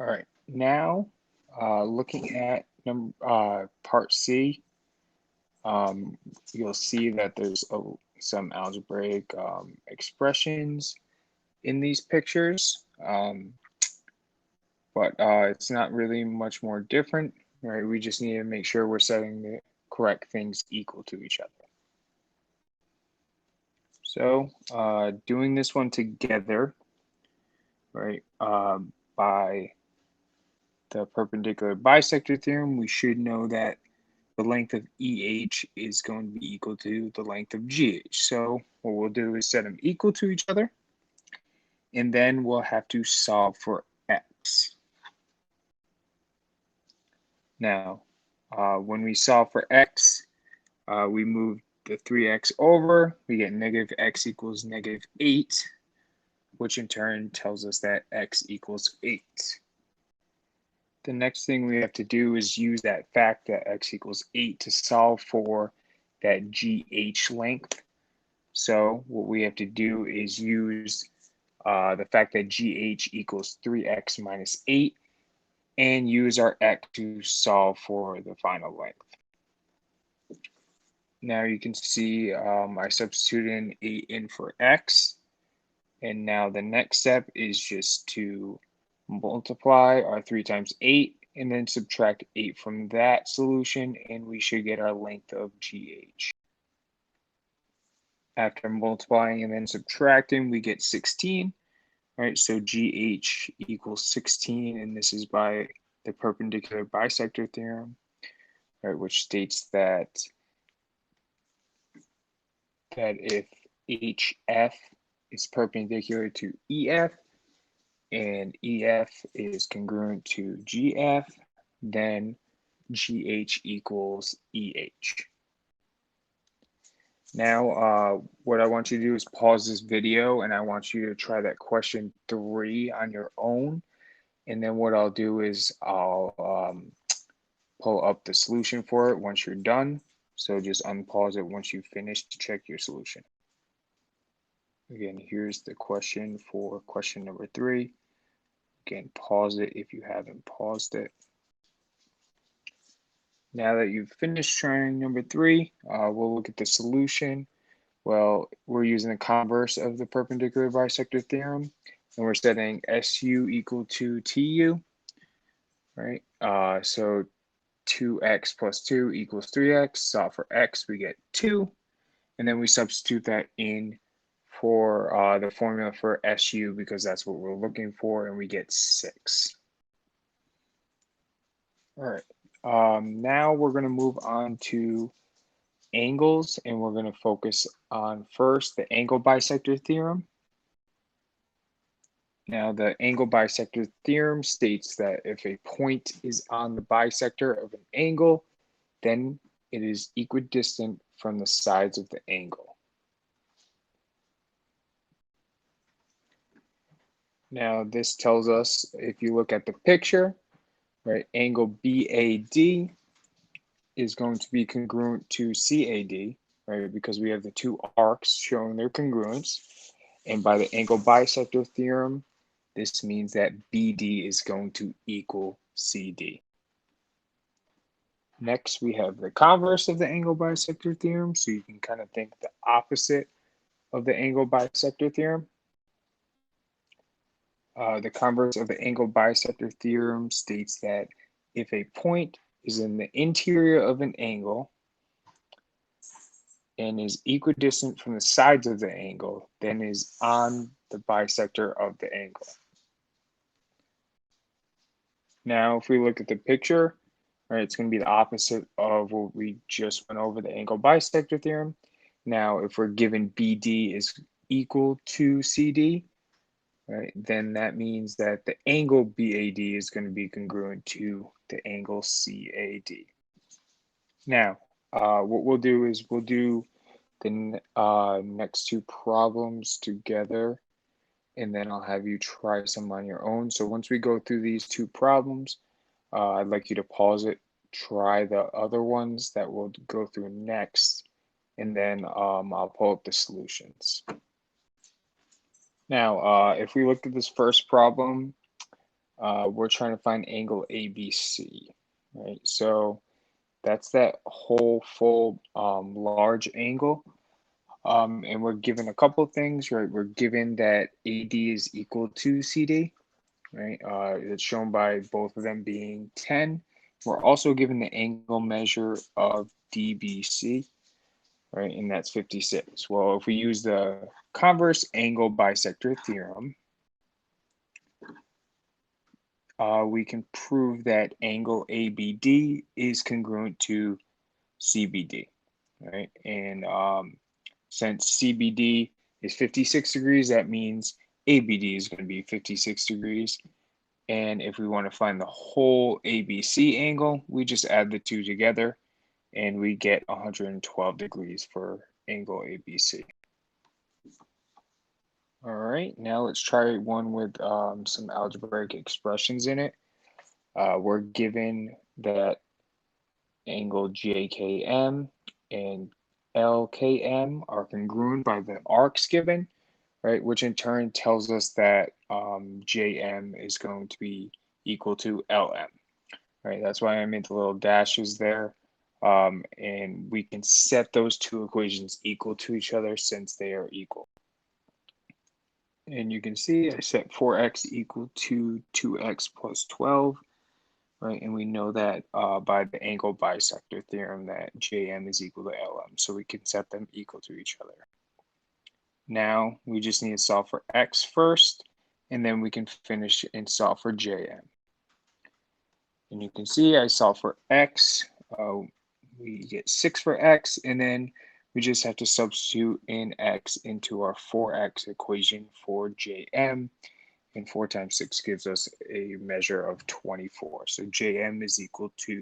All right, now looking at part C, you'll see that there's some algebraic expressions in these pictures, but it's not really much more different, right? We just need to make sure we're setting the correct things equal to each other. So doing this one together, right, by the perpendicular bisector theorem, we should know that the length of EH is going to be equal to the length of GH. So what we'll do is set them equal to each other, and then we'll have to solve for X. Now, when we solve for X, we move the 3X over, we get negative X equals negative 8, which in turn tells us that X equals 8. The next thing we have to do is use that fact that X equals 8 to solve for that GH length. So what we have to do is use the fact that GH equals 3X minus 8 and use our X to solve for the final length. Now you can see I substituted 8 in for X. And now the next step is just to multiply our 3 times 8 and then subtract 8 from that solution, and we should get our length of GH. After multiplying and then subtracting, we get 16, right? So GH equals 16, and this is by the perpendicular bisector theorem, right, which states that if HF is perpendicular to EF, and EF is congruent to GF, then GH equals EH. Now, what I want you to do is pause this video and I want you to try that question 3 on your own. And then what I'll do is I'll pull up the solution for it once you're done. So just unpause it once you finish to check your solution. Again, here's the question for question number 3. Again, pause it if you haven't paused it. Now that you've finished trying number 3, we'll look at the solution. Well, we're using the converse of the perpendicular bisector theorem, and we're setting SU equal to TU, right? So 2x plus 2 equals 3x. Solve for x, we get 2, and then we substitute that in for the formula for SU because that's what we're looking for, and we get 6. All right. Now we're going to move on to angles, and we're going to focus on first the angle bisector theorem. Now the angle bisector theorem states that if a point is on the bisector of an angle, then it is equidistant from the sides of the angle. Now this tells us, if you look at the picture, right, angle BAD is going to be congruent to CAD, right, because we have the two arcs showing their congruence. And by the angle bisector theorem, this means that BD is going to equal CD. Next, we have the converse of the angle bisector theorem, so you can kind of think the opposite of the angle bisector theorem. The converse of the angle bisector theorem states that if a point is in the interior of an angle and is equidistant from the sides of the angle, then is on the bisector of the angle. Now, if we look at the picture, right, it's going to be the opposite of what we just went over, the angle bisector theorem. Now, if we're given BD is equal to CD, right, then that means that the angle BAD is going to be congruent to the angle CAD. Now, what we'll do is we'll do the next two problems together, and then I'll have you try some on your own. So once we go through these two problems, I'd like you to pause it, try the other ones that we'll go through next, and then I'll pull up the solutions. Now, if we look at this first problem, we're trying to find angle ABC, right? So that's that whole full large angle. And we're given a couple things, right? We're given that AD is equal to CD, right? It's shown by both of them being 10. We're also given the angle measure of DBC, right? And that's 56. Well, if we use the converse angle bisector theorem, we can prove that angle ABD is congruent to CBD, right? And since CBD is 56 degrees, that means ABD is going to be 56 degrees. And if we want to find the whole ABC angle, we just add the two together and we get 112 degrees for angle ABC. All right, now let's try one with some algebraic expressions in it. We're given that angle JKM and LKM are congruent by the arcs given, right? Which in turn tells us that JM is going to be equal to LM, right? That's why I made the little dashes there. And we can set those two equations equal to each other since they are equal. And you can see I set 4x equal to 2x plus 12, right? And we know that by the angle bisector theorem that JM is equal to LM, so we can set them equal to each other. Now we just need to solve for x first, and then we can finish and solve for JM. And you can see I solve for x, we get 6 for x, and then we just have to substitute in x into our 4x equation for JM, and 4 times 6 gives us a measure of 24. So JM is equal to